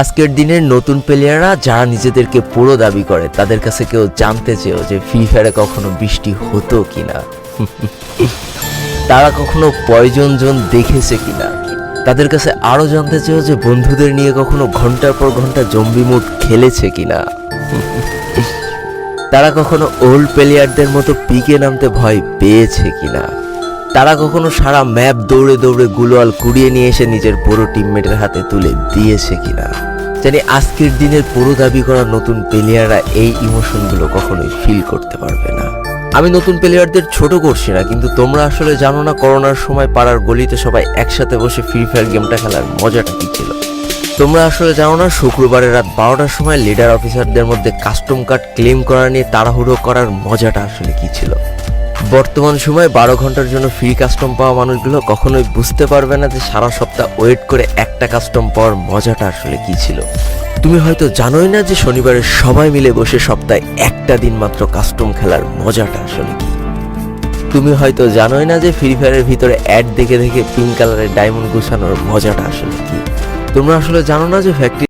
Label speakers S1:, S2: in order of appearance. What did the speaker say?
S1: আজকের দিনের নতুন প্লেয়াররা যারা নিজেদেরকে পুরো দাবি করে তাদের কাছে কেউ জানতে চেয়েও যে ফ্রি ফায়ারে কখনো বৃষ্টি হতো কিনা, তারা কখনো পয়জন জোন দেখেছে কিনা, তাদের কাছে আরো জানতে চেয়েও যে বন্ধুদের নিয়ে কখনো ঘন্টার পর ঘন্টা জম্বি মুড খেলেছে কিনা, তারা কখনো ওল্ড প্লেয়ারদের মতো পিকে নামতে ভয় পেয়েছে কিনা, তারা কখনো সারা ম্যাপ দৌড়ে দৌড়ে গুলোয়াল কুড়িয়ে নিয়ে এসে নিজের পুরো টিমমেটের হাতে তুলে দিয়েছে কিনা। জানি আজকের দিনের পুরো দাবি করা নতুন প্লেয়াররা এই ইমোশনগুলো কখনোই ফিল করতে পারবে না। আমি নতুন প্লেয়ারদের ছোট করছি না, কিন্তু তোমরা আসলে জানো না করোনার সময় পাড়ার গলিতে সবাই একসাথে বসে ফ্রি ফায়ার গেমটা খেলার মজাটা কি ছিল। তোমরা আসলে জানো না শুক্রবারের রাত 12টার সময় লিডার অফিসারদের মধ্যে কাস্টম কার্ড ক্লেম করা নিয়ে তাড়াহুড়ো করার মজাটা আসলে কি ছিল। বর্তমান সময়ে 12 ঘন্টার জন্য ফ্রি কাস্টম পাওয়া মানুষগুলো কখনোই বুঝতে পারবে না যে সারা সপ্তাহ ওয়েট করে একটা কাস্টম পাওয়ার মজাটা আসলে কি ছিল। তুমি হয়তো জানোই না যে শনিবারে সবাই মিলে বসে সপ্তাহে একটা দিন মাত্র কাস্টম খেলার মজাটা আসলে কি। তুমি হয়তো জানোই না যে ফ্রি ফায়ারের ভিতরে অ্যাড দেখে দেখে পিঙ্ক কালারের ডায়মন্ড গুছানোর মজাটা আসলে কি। তোমরা আসলে জানো না যে ফ্যাক্টরি